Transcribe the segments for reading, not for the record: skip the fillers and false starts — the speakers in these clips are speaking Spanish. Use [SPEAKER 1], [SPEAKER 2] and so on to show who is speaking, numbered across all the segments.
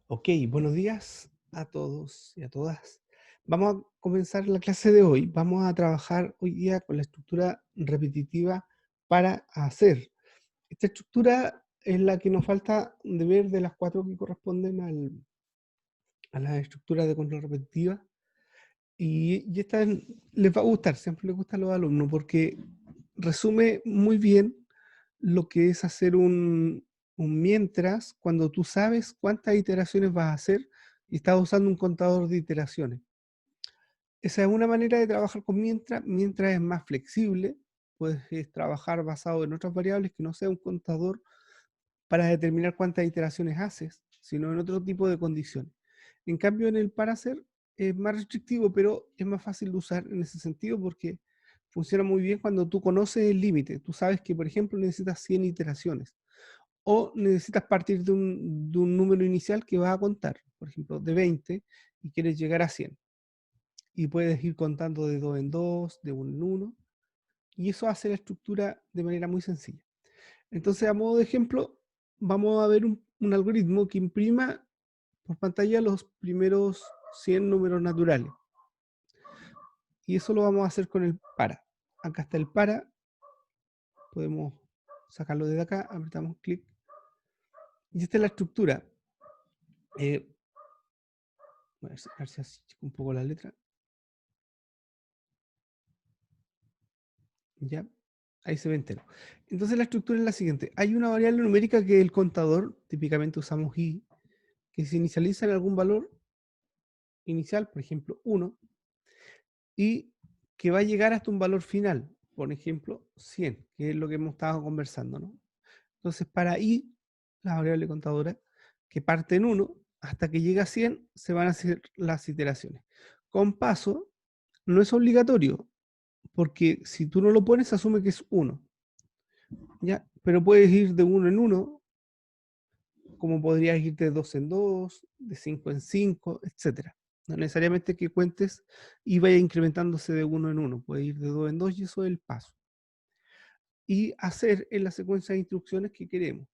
[SPEAKER 1] Ok, buenos días a todos y a todas. Vamos a comenzar la clase de hoy. Vamos a trabajar hoy día con la estructura repetitiva para hacer. Esta estructura es la que nos falta de ver de las cuatro que corresponden a la estructura de control repetitiva. Y esta les va a gustar, siempre les gusta a los alumnos, porque resume muy bien lo que es hacer un mientras cuando tú sabes cuántas iteraciones vas a hacer y estás usando un contador de iteraciones. Esa es una manera de trabajar con mientras. Mientras es más flexible, puedes trabajar basado en otras variables que no sea un contador para determinar cuántas iteraciones haces, sino en otro tipo de condiciones. En cambio, en el para hacer es más restrictivo, pero es más fácil de usar en ese sentido porque funciona muy bien cuando tú conoces el límite. Tú sabes que, por ejemplo, necesitas 100 iteraciones o necesitas partir de un número inicial que vas a contar, por ejemplo, de 20 y quieres llegar a 100. Y puedes ir contando de 2 en 2, de 1 en 1, y eso hace la estructura de manera muy sencilla. Entonces, a modo de ejemplo, vamos a ver un algoritmo que imprima por pantalla los primeros 100 números naturales. Y eso lo vamos a hacer con el para. Acá está el para. Podemos sacarlo desde acá, apretamos clic. Y esta es la estructura. A ver si achico un poco la letra. Ya, ahí se ve entero. Entonces la estructura es la siguiente. Hay una variable numérica que es el contador, típicamente usamos i, que se inicializa en algún valor inicial, por ejemplo 1, y que va a llegar hasta un valor final, por ejemplo 100, que es lo que hemos estado conversando, ¿no? Entonces para i, la variable contadora, que parte en 1, hasta que llega a 100, se van a hacer las iteraciones. Con paso, no es obligatorio, porque si tú no lo pones, asume que es 1. ¿Ya? Pero puedes ir de 1 en 1, como podrías ir de 2 en 2, de 5 en 5, etc. No necesariamente que cuentes y vaya incrementándose de 1 en 1, puede ir de 2 en 2 y eso es el paso. Y hacer en la secuencia de instrucciones que queremos.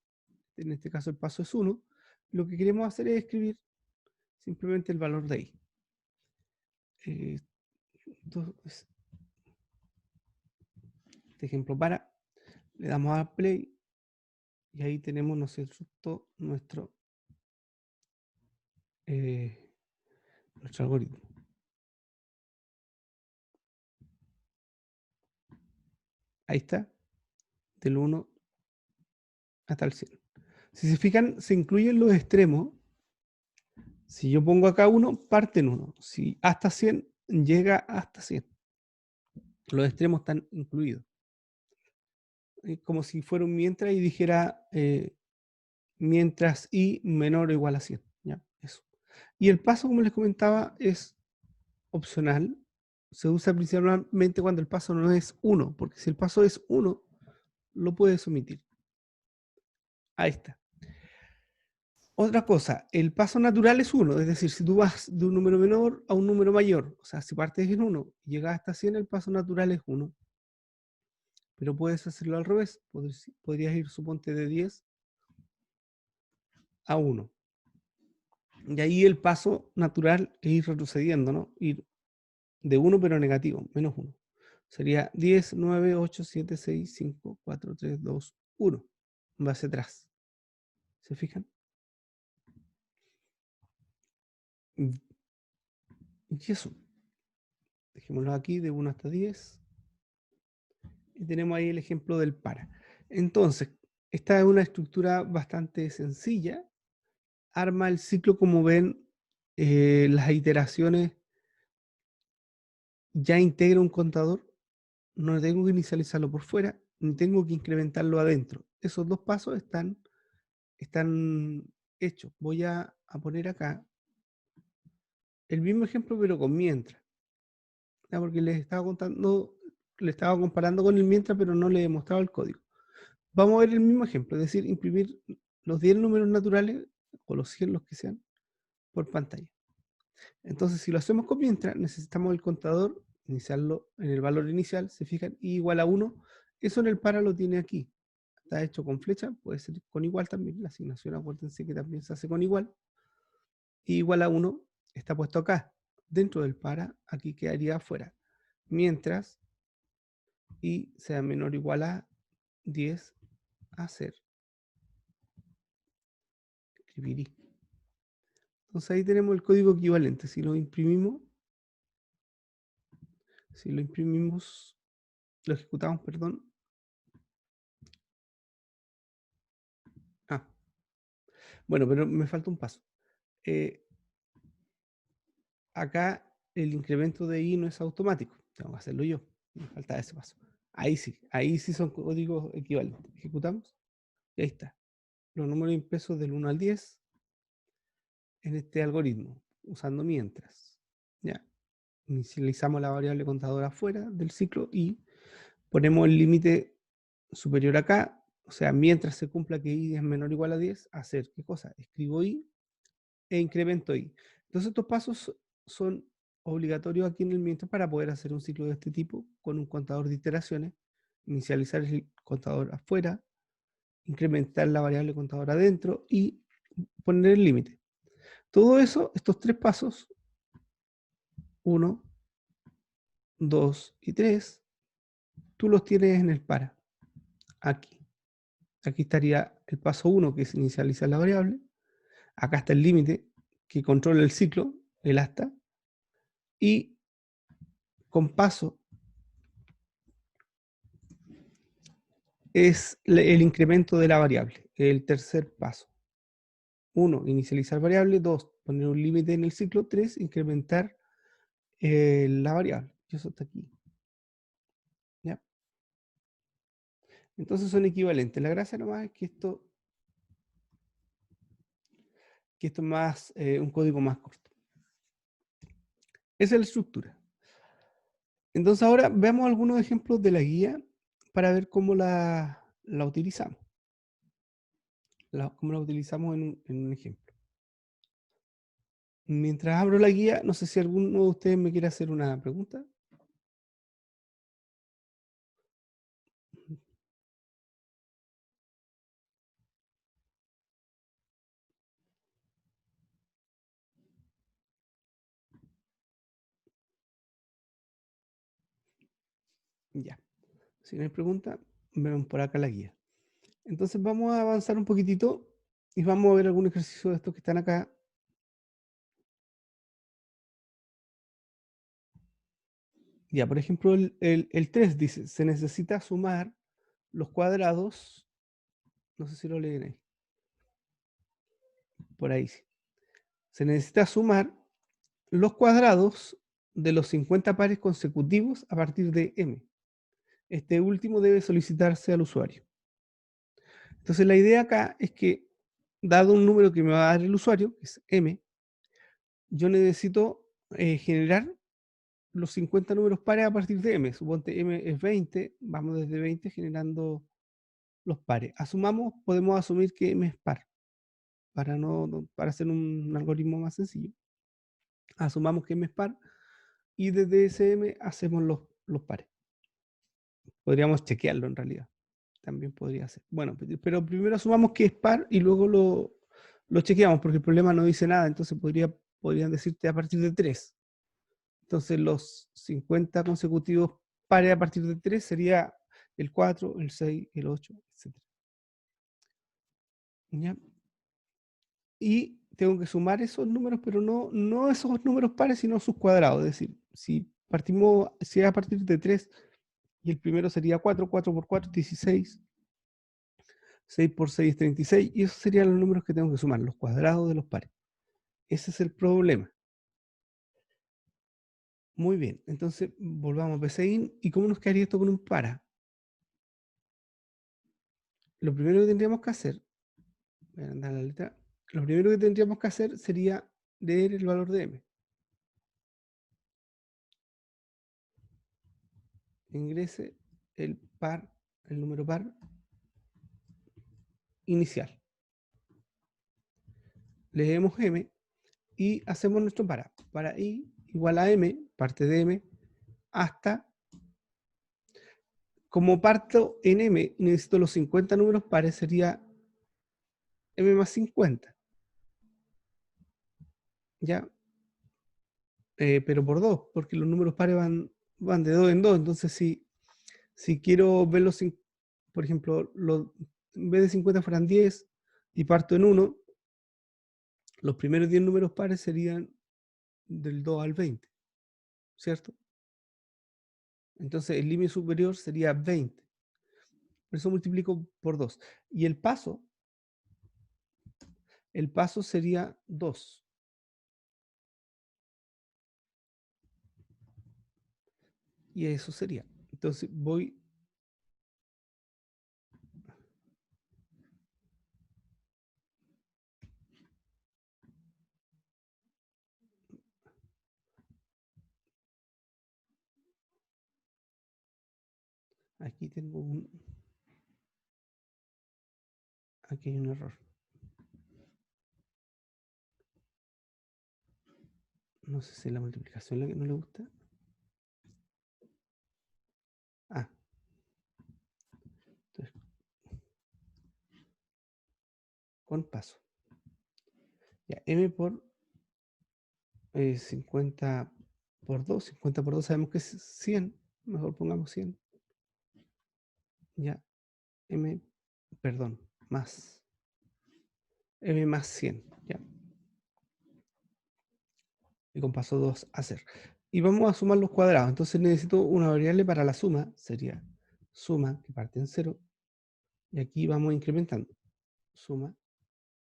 [SPEAKER 1] En este caso el paso es 1. Lo que queremos hacer es escribir simplemente el valor de i. Entonces, este ejemplo para, le damos a play y ahí tenemos nuestro algoritmo. Ahí está, del 1 hasta el 100. Si se fijan, se incluyen los extremos. Si yo pongo acá 1, parte en 1. Si hasta 100, llega hasta 100. Los extremos están incluidos. Es como si fuera un mientras y dijera mientras i menor o igual a 100. ¿Ya? Eso. Y el paso, como les comentaba, es opcional. Se usa principalmente cuando el paso no es 1, porque si el paso es 1, lo puedes omitir. Ahí está. Otra cosa, el paso natural es 1, es decir, si tú vas de un número menor a un número mayor, o sea, si partes en 1 y llegas hasta 100, el paso natural es 1. Pero puedes hacerlo al revés, podrías ir, suponte, de 10 a 1. Y ahí el paso natural es ir retrocediendo, ¿no? Ir de 1 pero negativo, menos 1. Sería 10, 9, 8, 7, 6, 5, 4, 3, 2, 1. Va hacia atrás. ¿Se fijan? Y eso. Dejémoslo aquí de 1 hasta 10. Y tenemos ahí el ejemplo del para. Entonces, esta es una estructura bastante sencilla. Arma el ciclo, como ven, las iteraciones ya integra un contador. No tengo que inicializarlo por fuera, ni tengo que incrementarlo adentro. Esos dos pasos están hechos. Voy a poner acá el mismo ejemplo, pero con mientras. ¿Ya? Porque les estaba comparando con el mientras, pero no les he mostrado el código. Vamos a ver el mismo ejemplo, es decir, imprimir los 10 números naturales, o los 100, los que sean, por pantalla. Entonces, si lo hacemos con mientras, necesitamos el contador, iniciarlo en el valor inicial, se fijan, y igual a 1. Eso en el para lo tiene aquí. Está hecho con flecha, puede ser con igual también. La asignación, acuérdense que también se hace con igual. y igual a 1 está puesto acá, dentro del para, aquí quedaría afuera. Mientras y sea menor o igual a 10 a 0. Escribirí. Entonces ahí tenemos el código equivalente. Si lo imprimimos, lo ejecutamos, perdón. Bueno, pero me falta un paso. Acá el incremento de i no es automático. Tengo que hacerlo yo. Me falta ese paso. Ahí sí son códigos equivalentes. Ejecutamos y ahí está. Los números impresos del 1 al 10 en este algoritmo, usando mientras. Ya. Inicializamos la variable contadora fuera del ciclo y ponemos el límite superior acá, o sea, mientras se cumpla que i es menor o igual a 10, hacer ¿qué cosa? Escribo i e incremento i. Entonces estos pasos son obligatorios aquí en el mientras para poder hacer un ciclo de este tipo con un contador de iteraciones, inicializar el contador afuera, incrementar la variable contador adentro y poner el límite. Todo eso, estos tres pasos, 1, 2 y 3, tú los tienes en el para, aquí. Aquí estaría el paso 1, que es inicializar la variable. Acá está el límite, que controla el ciclo, el hasta. Y con paso es el incremento de la variable, el tercer paso. 1, inicializar variable. 2, poner un límite en el ciclo. 3, incrementar la variable. Y eso está aquí. ¿Ya? Entonces son equivalentes. La gracia nomás es que esto es más, un código más corto. Esa es la estructura. Entonces ahora veamos algunos ejemplos de la guía para ver cómo la utilizamos. Cómo la utilizamos en un ejemplo. Mientras abro la guía, no sé si alguno de ustedes me quiere hacer una pregunta. Ya. Si no hay pregunta, vemos por acá la guía. Entonces vamos a avanzar un poquitito y vamos a ver algún ejercicio de estos que están acá. Ya, por ejemplo, el 3 dice, se necesita sumar los cuadrados, no sé si lo leen ahí, por ahí sí. Se necesita sumar los cuadrados de los 50 pares consecutivos a partir de m. Este último debe solicitarse al usuario. Entonces la idea acá es que, dado un número que me va a dar el usuario, que es m, yo necesito generar los 50 números pares a partir de m. Suponte m es 20, vamos desde 20 generando los pares. Podemos asumir que m es par, para hacer un algoritmo más sencillo. Asumamos que m es par y desde ese m hacemos los pares. Podríamos chequearlo en realidad. También podría ser. Bueno, pero primero asumamos que es par y luego lo chequeamos porque el problema no dice nada. Entonces podrían decirte a partir de 3. Entonces los 50 consecutivos pares a partir de 3 sería el 4, el 6, el 8, etc. ¿Ya? Y tengo que sumar esos números, pero no esos números pares, sino sus cuadrados. Es decir, si es a partir de 3 y el primero sería 4, 4 por 4 es 16, 6 por 6 es 36, y esos serían los números que tengo que sumar, los cuadrados de los pares. Ese es el problema. Muy bien, entonces volvamos a PCIN. ¿Y cómo nos quedaría esto con un para? Lo primero que tendríamos que hacer, voy a andar la letra, lo primero que tendríamos que hacer sería leer el valor de m. Ingrese el número par inicial. Leemos m y hacemos nuestro para i igual a m, parte de m, hasta, como parto en m, necesito los 50 números pares, sería m más 50. ¿ya? Pero por 2, porque los números pares van de 2 en 2. Entonces, si quiero verlos, por ejemplo, en vez de 50 fueran 10 y parto en 1, los primeros 10 números pares serían del 2 al 20, ¿cierto? Entonces, el límite superior sería 20. Por eso multiplico por 2. Y el paso sería 2. Y eso sería. Entonces, voy. Aquí tengo aquí hay un error. No sé si es la multiplicación la que no le gusta. Ah, entonces, con paso. Ya, m por 50 por 2. 50 por 2 sabemos que es 100. Mejor pongamos 100. Ya, m, perdón, más. M más 100. Ya. Y con paso 2 hacer. Y vamos a sumar los cuadrados. Entonces necesito una variable para la suma. Sería suma, que parte en 0. Y aquí vamos incrementando. Suma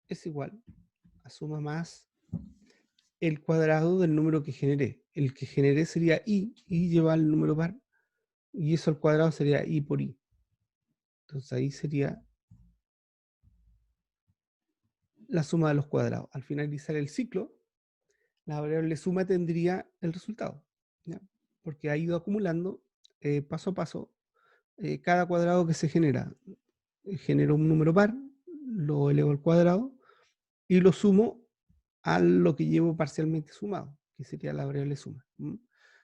[SPEAKER 1] es igual a suma más el cuadrado del número que generé. El que generé sería y lleva el número par, y eso al cuadrado sería i por i. Entonces ahí sería la suma de los cuadrados. Al finalizar el ciclo, la variable suma tendría el resultado, ¿ya? Porque ha ido acumulando paso a paso cada cuadrado que se genera. Genero un número par, lo elevo al cuadrado y lo sumo a lo que llevo parcialmente sumado, que sería la variable suma.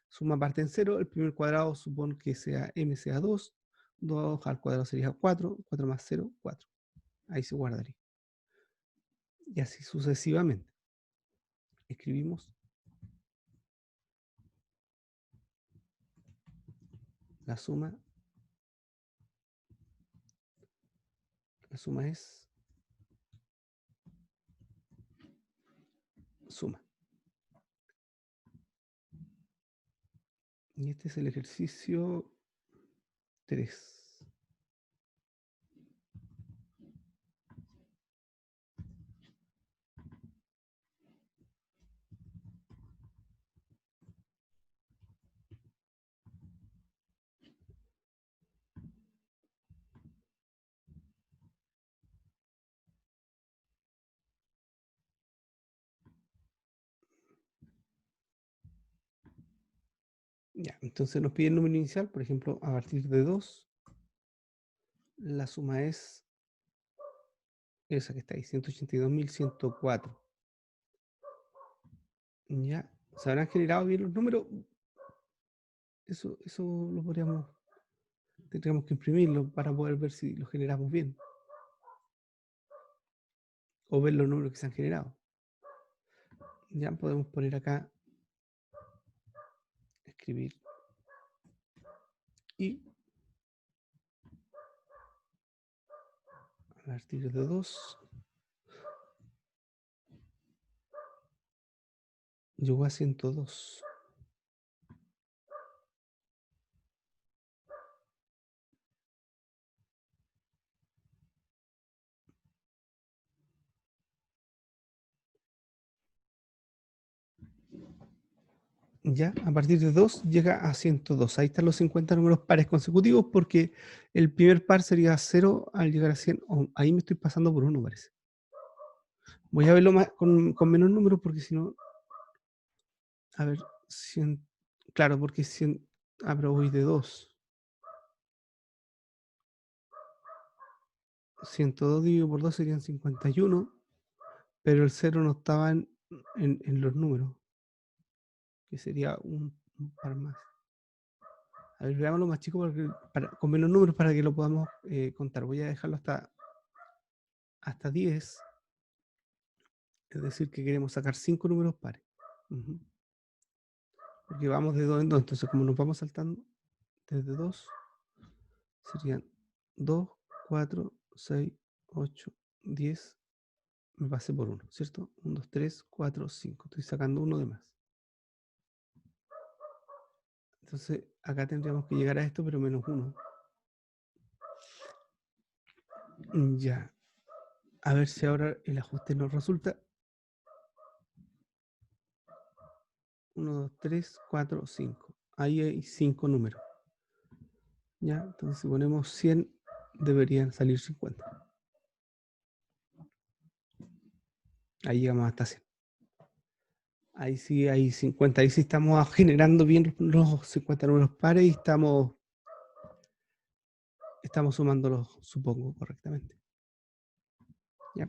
[SPEAKER 1] Suma parte en 0, el primer cuadrado supone que sea m sea 2, 2 al cuadrado sería 4, 4 más 0, 4. Ahí se guardaría. Y así sucesivamente. Escribimos la suma. La suma es suma. Y este es el ejercicio 3. Ya, entonces nos pide el número inicial, por ejemplo, a partir de 2, la suma es esa que está ahí, 182.104. Ya, ¿se habrán generado bien los números? Eso lo tendríamos que imprimirlo para poder ver si lo generamos bien. O ver los números que se han generado. Ya podemos poner acá, escribir y a partir de 2 llegó a 102. Ya, a partir de 2 llega a 102. Ahí están los 50 números pares consecutivos porque el primer par sería 0 al llegar a 100. Oh, ahí me estoy pasando por 1, parece. Voy a verlo más, con menos números porque si no... A ver, 100... Claro, porque 100... Ah, pero voy de 2. 102 dividido por 2 serían 51, pero el 0 no estaba en los números, que sería un par más. A ver, veámoslo más chico con menos números para que lo podamos contar. Voy a dejarlo hasta 10. Es decir, que queremos sacar 5 números pares. Ujú. Porque vamos de 2 en 2, entonces como nos vamos saltando desde 2, serían 2, 4, 6, 8, 10, me pasé por 1, ¿cierto? 1, 2, 3, 4, 5. Estoy sacando uno de más. Entonces acá tendríamos que llegar a esto, pero menos 1. Ya. A ver si ahora el ajuste nos resulta. 1, 2, 3, 4, 5. Ahí hay 5 números. Ya, entonces si ponemos 100, deberían salir 50. Ahí llegamos hasta 100. Ahí sí hay 50. Ahí sí estamos generando bien los 50 números pares y estamos sumándolos, supongo, correctamente. Ya.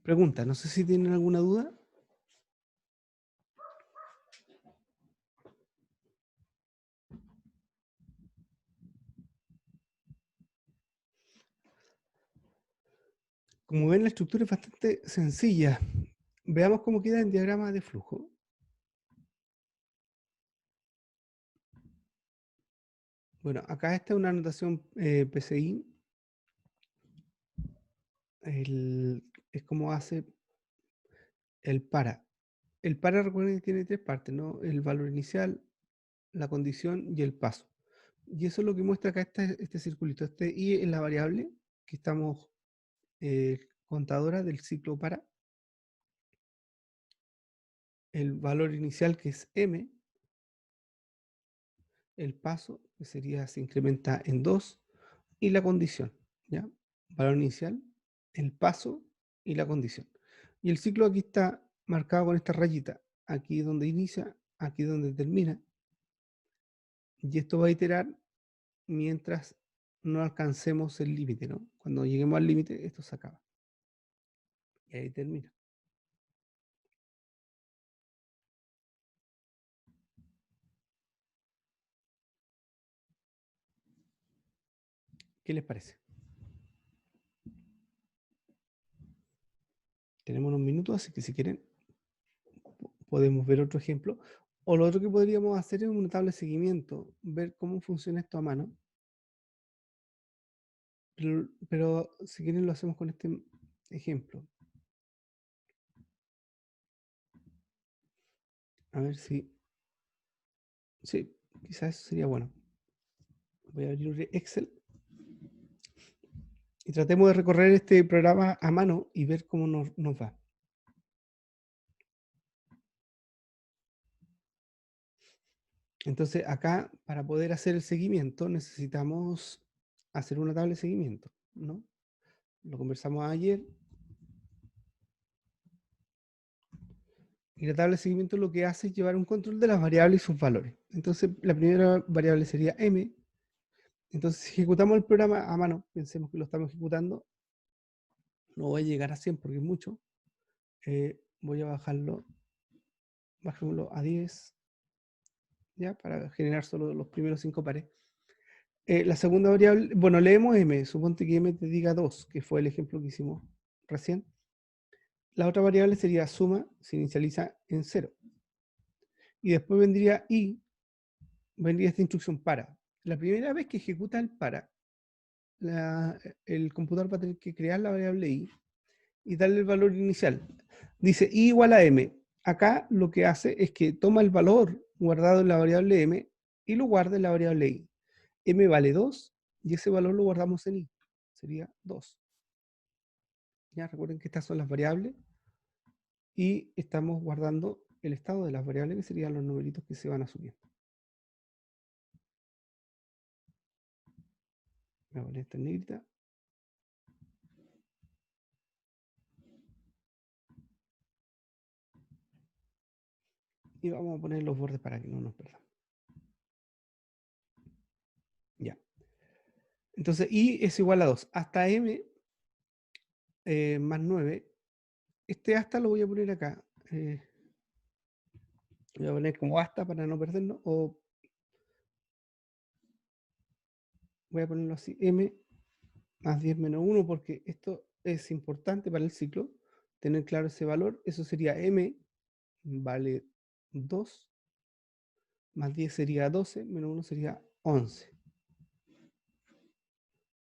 [SPEAKER 1] Pregunta, no sé si tienen alguna duda. Como ven, la estructura es bastante sencilla. Veamos cómo queda en diagrama de flujo. Bueno, acá esta es una anotación PCI. Es como hace el para. El para, recuerden que tiene 3 partes, ¿no? El valor inicial, la condición y el paso. Y eso es lo que muestra acá este circulito. Este I es la variable que estamos contadora del ciclo para. El valor inicial, que es M. El paso, que sería, se incrementa en 2. Y la condición, ¿ya? Valor inicial, el paso y la condición. Y el ciclo aquí está marcado con esta rayita. Aquí es donde inicia, aquí es donde termina. Y esto va a iterar mientras no alcancemos el límite, ¿no? Cuando lleguemos al límite, esto se acaba. Y ahí termina. ¿Qué les parece? Tenemos unos minutos, así que si quieren, podemos ver otro ejemplo. O lo otro que podríamos hacer es una tabla de seguimiento, ver cómo funciona esto a mano. Pero si quieren lo hacemos con este ejemplo. A ver si... Sí, quizás eso sería bueno. Voy a abrir Excel y tratemos de recorrer este programa a mano y ver cómo nos va. Entonces acá, para poder hacer el seguimiento, necesitamos hacer una tabla de seguimiento, ¿no? Lo conversamos ayer. Y la tabla de seguimiento lo que hace es llevar un control de las variables y sus valores. Entonces la primera variable sería M. Entonces si ejecutamos el programa a mano, pensemos que lo estamos ejecutando, no voy a llegar a 100 porque es mucho. Voy a bajémoslo a 10, ¿ya? Para generar solo los primeros 5 pares. La segunda variable, bueno, leemos M, suponte que M te diga 2, que fue el ejemplo que hicimos recién. La otra variable sería suma, se inicializa en 0. Y después vendría I, vendría esta instrucción para. La primera vez que ejecuta el para, el computador va a tener que crear la variable I y darle el valor inicial. Dice I igual a M. Acá lo que hace es que toma el valor guardado en la variable M y lo guarda en la variable I. M vale 2 y ese valor lo guardamos en I. Sería 2. Ya recuerden que estas son las variables y estamos guardando el estado de las variables, que serían los numeritos que se van a subir. Voy a poner esta negrita. Y vamos a poner los bordes para que no nos perdamos. Ya. Entonces, I es igual a 2. Hasta M más 9. Este hasta lo voy a poner acá. Voy a poner como hasta para no perdernos. O voy a ponerlo así, m más 10 menos 1, porque esto es importante para el ciclo, tener claro ese valor. Eso sería m vale 2, más 10 sería 12, menos 1 sería 11.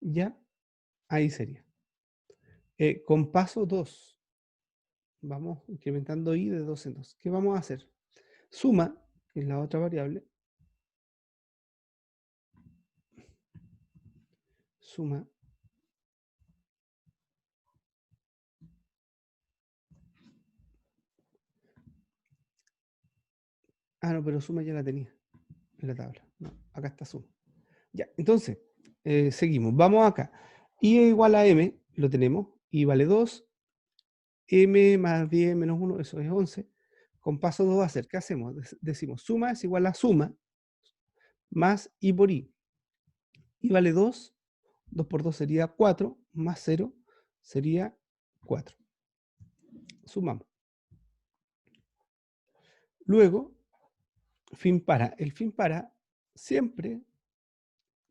[SPEAKER 1] ¿Ya? Ahí sería. Con paso 2, vamos incrementando i de 2 en 2. ¿Qué vamos a hacer? Suma, que es la otra variable, suma. Ah, no, pero suma ya la tenía en la tabla. No, acá está suma. Ya, entonces, seguimos. Vamos acá. I es igual a m, lo tenemos. I vale 2. M más 10 menos 1, eso es 11. Con paso 2 va a ser, ¿qué hacemos? Decimos, suma es igual a suma más i por i. I vale 2. 2 por 2 sería 4, más 0 sería 4. Sumamos. Luego, fin para. El fin para siempre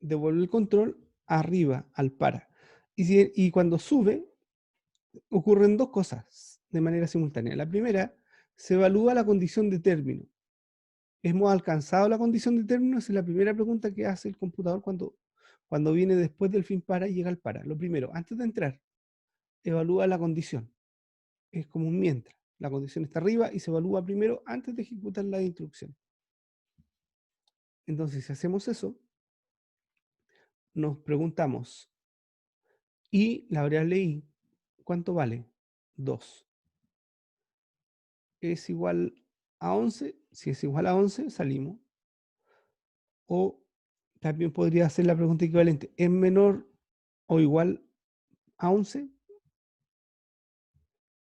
[SPEAKER 1] devuelve el control arriba al para. Y cuando sube, ocurren dos cosas de manera simultánea. La primera, se evalúa la condición de término. ¿Hemos alcanzado la condición de término? Esa es la primera pregunta que hace el computador cuando viene después del fin para y llega al para. Lo primero, antes de entrar, evalúa la condición. Es como un mientras. La condición está arriba y se evalúa primero antes de ejecutar la instrucción. Entonces, si hacemos eso, nos preguntamos, ¿y la variable i cuánto vale? 2. ¿Es igual a 11? Si es igual a 11, salimos. O también podría hacer la pregunta equivalente, ¿es menor o igual a 11?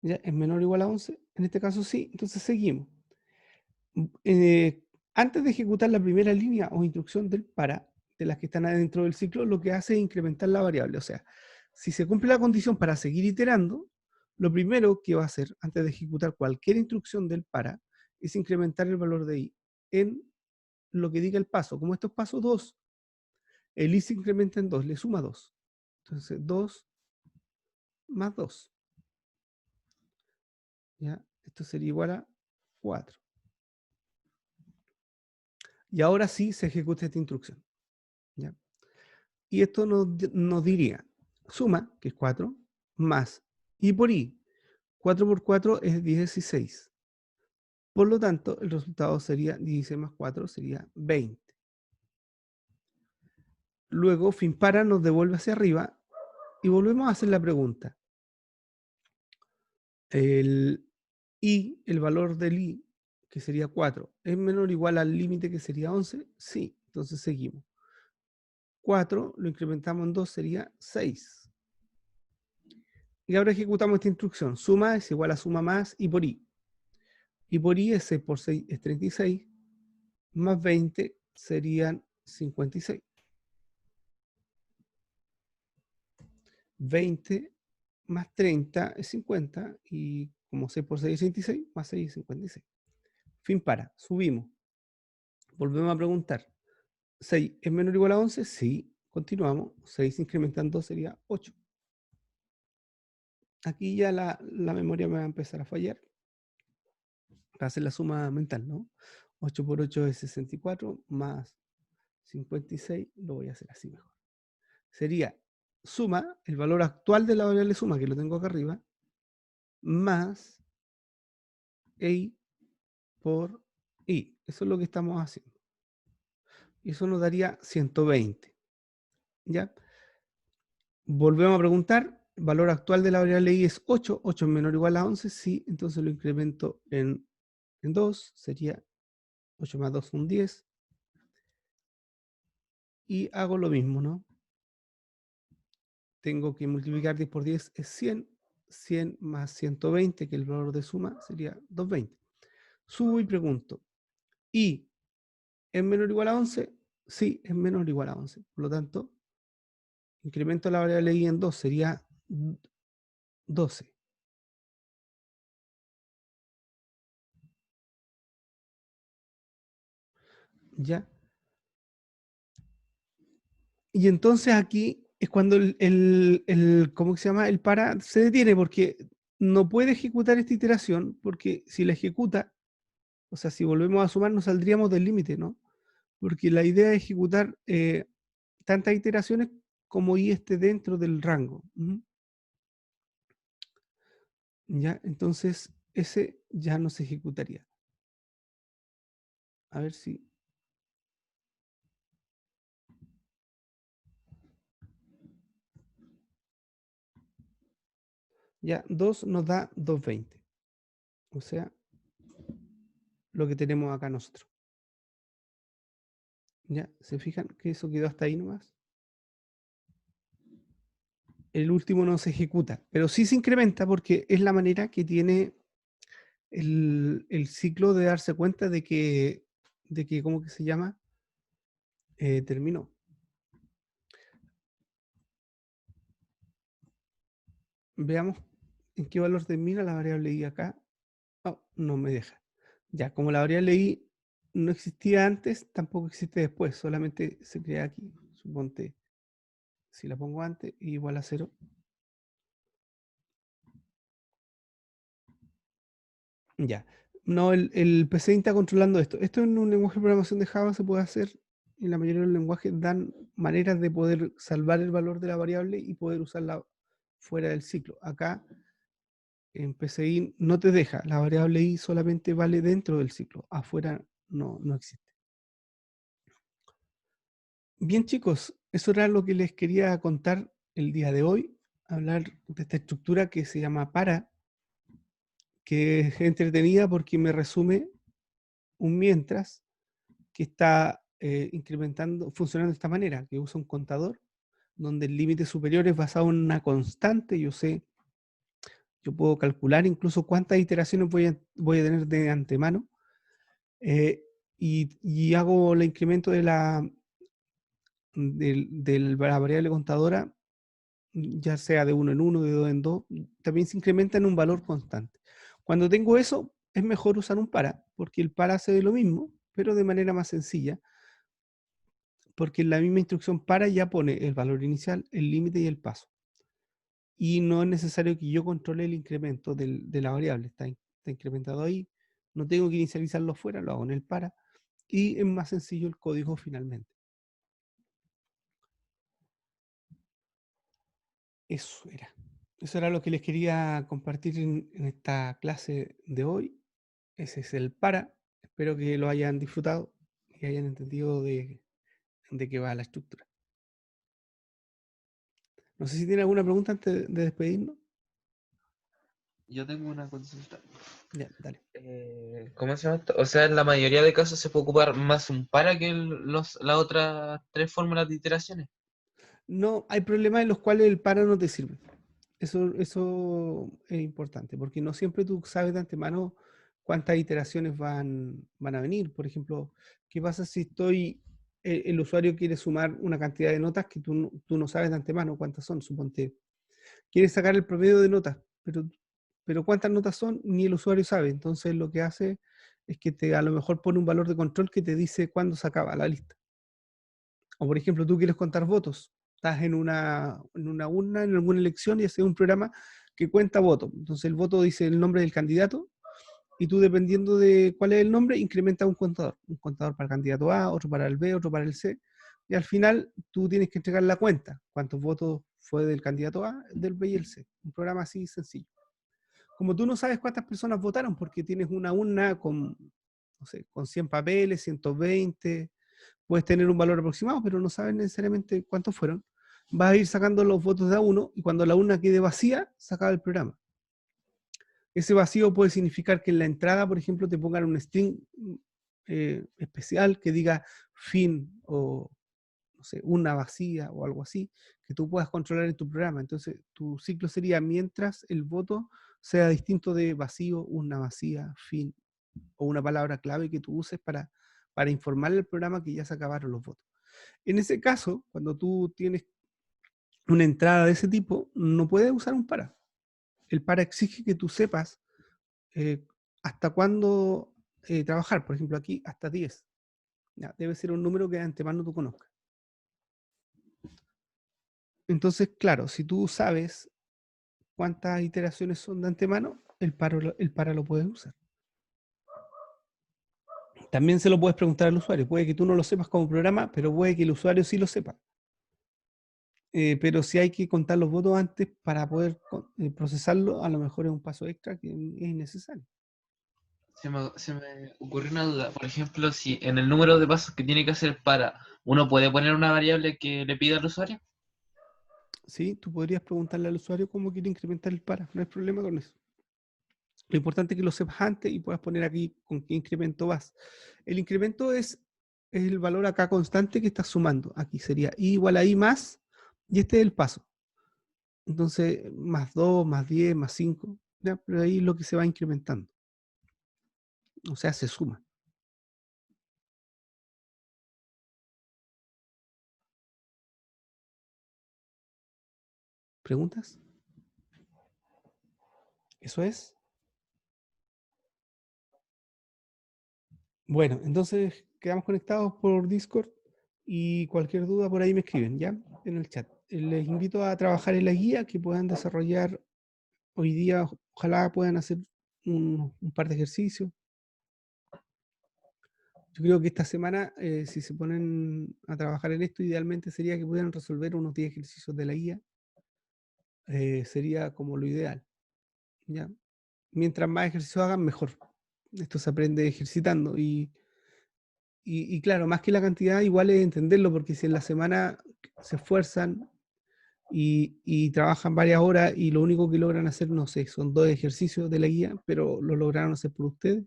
[SPEAKER 1] ¿Ya? ¿Es menor o igual a 11? En este caso sí, entonces seguimos. Eh, Antes de ejecutar la primera línea o instrucción del para, de las que están adentro del ciclo, lo que hace es incrementar la variable. O sea, si se cumple la condición para seguir iterando, lo primero que va a hacer antes de ejecutar cualquier instrucción del para es incrementar el valor de i en lo que diga el paso. Como esto es paso 2, el i se incrementa en 2, le suma 2. Entonces 2 más 2. ¿Ya? Esto sería igual a 4. Y ahora sí se ejecuta esta instrucción. ¿Ya? Y esto nos diría, suma, que es 4, más i por i. 4 por 4 es 16. Por lo tanto, el resultado sería 16 más 4, sería 20. Luego, fin para nos devuelve hacia arriba y volvemos a hacer la pregunta. El i, el valor del i, que sería 4, ¿es menor o igual al límite que sería 11? Sí, entonces seguimos. 4 lo incrementamos en 2, sería 6. Y ahora ejecutamos esta instrucción. Suma es igual a suma más i por i. I por i es 6 por 6 es 36, más 20 serían 56. 20 más 30 es 50, y como 6 por 6 es 66, más 6 es 56. Fin para, subimos. Volvemos a preguntar. ¿6 es menor o igual a 11? Sí, continuamos. 6 incrementando sería 8. Aquí ya la memoria me va a empezar a fallar. Va a hacer la suma mental, ¿no? 8 por 8 es 64, más 56, lo voy a hacer así mejor. Sería suma, el valor actual de la variable suma, que lo tengo acá arriba, más i por i. Eso es lo que estamos haciendo. Y eso nos daría 120. ¿Ya? Volvemos a preguntar. El valor actual de la variable i es 8. 8 es menor o igual a 11. Sí, entonces lo incremento en 2. Sería 8 más 2 son 10. Y hago lo mismo, ¿no? Tengo que multiplicar 10 por 10 es 100. 100 más 120, que el valor de suma, sería 220. Subo y pregunto. ¿Y es menor o igual a 11? Sí, es menor o igual a 11. Por lo tanto, incremento la variable i en 2, sería 12. ¿Ya? Y entonces aquí es cuando ¿cómo que se llama? El para se detiene porque no puede ejecutar esta iteración, porque si la ejecuta, o sea, si volvemos a sumar, nos saldríamos del límite, ¿no? Porque la idea es ejecutar tantas iteraciones como y esté dentro del rango. ¿Ya? Entonces, ese ya no se ejecutaría. A ver si... Ya, 2 nos da 220. O sea, lo que tenemos acá nosotros. ¿Ya? ¿Se fijan que eso quedó hasta ahí nomás? El último no se ejecuta, pero sí se incrementa porque es la manera que tiene el ciclo de darse cuenta de que ¿cómo que se llama? Terminó. Veamos en qué valor termina la variable i acá. Oh, no me deja. Ya, como la variable i no existía antes, tampoco existe después, solamente se crea aquí. Suponte, si la pongo antes, i igual a 0. Ya. No, el PC está controlando esto. Esto en un lenguaje de programación de Java se puede hacer. En la mayoría de los lenguajes dan maneras de poder salvar el valor de la variable y poder usarla fuera del ciclo. Acá en PCI no te deja. La variable i solamente vale dentro del ciclo. Afuera no existe. Bien, chicos, eso era lo que les quería contar el día de hoy. Hablar de esta estructura que se llama para, que es entretenida porque me resume un mientras que está incrementando, funcionando de esta manera, que usa un contador, donde el límite superior es basado en una constante. Yo puedo calcular incluso cuántas iteraciones voy a tener de antemano, y hago el incremento de la variable contadora, ya sea de uno en uno, de dos en dos, también se incrementa en un valor constante. Cuando tengo eso, es mejor usar un para, porque el para hace lo mismo, pero de manera más sencilla, porque en la misma instrucción para ya pone el valor inicial, el límite y el paso. Y no es necesario que yo controle el incremento de la variable, está incrementado ahí, no tengo que inicializarlo fuera, lo hago en el para, y es más sencillo el código finalmente. Eso era. Eso era lo que les quería compartir en esta clase de hoy. Ese es el para. Espero que lo hayan disfrutado y hayan entendido de qué va la estructura. No sé si tiene alguna pregunta antes de despedirnos.
[SPEAKER 2] Yo tengo una consulta.
[SPEAKER 1] Ya, dale.
[SPEAKER 2] ¿Cómo se llama esto? O sea, en la mayoría de casos se puede ocupar más un para que las otras tres fórmulas de iteraciones.
[SPEAKER 1] No, hay problemas en los cuales el para no te sirve. Eso es importante, porque no siempre tú sabes de antemano cuántas iteraciones van a venir. Por ejemplo, ¿qué pasa si el usuario quiere sumar una cantidad de notas que tú no sabes de antemano cuántas son? Suponte, quieres sacar el promedio de notas, pero cuántas notas son, ni el usuario sabe. Entonces lo que hace es que a lo mejor pone un valor de control que te dice cuándo se acaba la lista. O por ejemplo, tú quieres contar votos, estás en una urna, en alguna elección y haces un programa que cuenta votos. Entonces el voto dice el nombre del candidato y tú, dependiendo de cuál es el nombre, incrementas un contador para el candidato A, otro para el B, otro para el C, y al final tú tienes que entregar la cuenta, cuántos votos fue del candidato A, del B y el C. Un programa así sencillo. Como tú no sabes cuántas personas votaron porque tienes una urna con, no sé, con 100 papeles, 120, puedes tener un valor aproximado, pero no sabes necesariamente cuántos fueron, vas a ir sacando los votos de a uno y cuando la urna quede vacía, se acaba el programa. Ese vacío puede significar que en la entrada, por ejemplo, te pongan un string especial que diga fin o, no sé, una vacía o algo así, que tú puedas controlar en tu programa. Entonces, tu ciclo sería mientras el voto sea distinto de vacío, una vacía, fin, o una palabra clave que tú uses para informarle al programa que ya se acabaron los votos. En ese caso, cuando tú tienes una entrada de ese tipo, no puedes usar un para. El para exige que tú sepas eh, hasta cuándo trabajar. Por ejemplo, aquí hasta 10. Ya, debe ser un número que de antemano tú conozcas. Entonces, claro, si tú sabes cuántas iteraciones son de antemano, el para lo puedes usar. También se lo puedes preguntar al usuario. Puede que tú no lo sepas como programa, pero puede que el usuario sí lo sepa. Pero si hay que contar los votos antes para poder procesarlo, a lo mejor es un paso extra que es innecesario.
[SPEAKER 2] Se me ocurrió una duda. Por ejemplo, si en el número de pasos que tiene que hacer para, uno puede poner una variable que le pida al usuario.
[SPEAKER 1] Sí, tú podrías preguntarle al usuario cómo quiere incrementar el para. No hay problema con eso. Lo importante es que lo sepas antes y puedas poner aquí con qué incremento vas. El incremento es el valor acá constante que estás sumando. Aquí sería i igual a i más, y este es el paso. Entonces, más 2, más 10, más 5, ¿ya? Pero ahí es lo que se va incrementando. O sea, se suma. ¿Preguntas? ¿Eso es? Bueno, entonces quedamos conectados por Discord y cualquier duda por ahí me escriben, ¿ya? En el chat. Les invito a trabajar en la guía que puedan desarrollar hoy día. Ojalá puedan hacer un par de ejercicios. Yo creo que esta semana, si se ponen a trabajar en esto, idealmente sería que pudieran resolver unos 10 ejercicios de la guía. Sería como lo ideal, ¿ya? Mientras más ejercicios hagan, mejor. Esto se aprende ejercitando y claro, más que la cantidad, igual es entenderlo, porque si en la semana se esfuerzan y trabajan varias horas y lo único que logran hacer, no sé, son 2 ejercicios de la guía, pero lo lograron hacer por ustedes,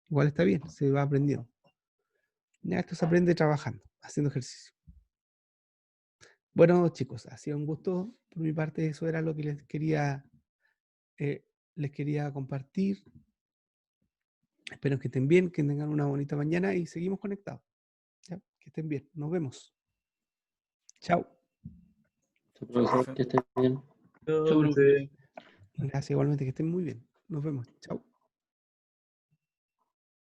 [SPEAKER 1] igual está bien, se va aprendiendo. Ya esto se aprende trabajando, haciendo ejercicio. Bueno, chicos, ha sido un gusto. Por mi parte, eso era lo que les quería compartir. Espero que estén bien, que tengan una bonita mañana y seguimos conectados. ¿Ya? Que estén bien. Nos vemos. Chao.
[SPEAKER 3] Profesor, que esté bien.
[SPEAKER 2] Chau, profe.
[SPEAKER 1] Gracias igualmente, que estén muy bien. Nos vemos. Chao.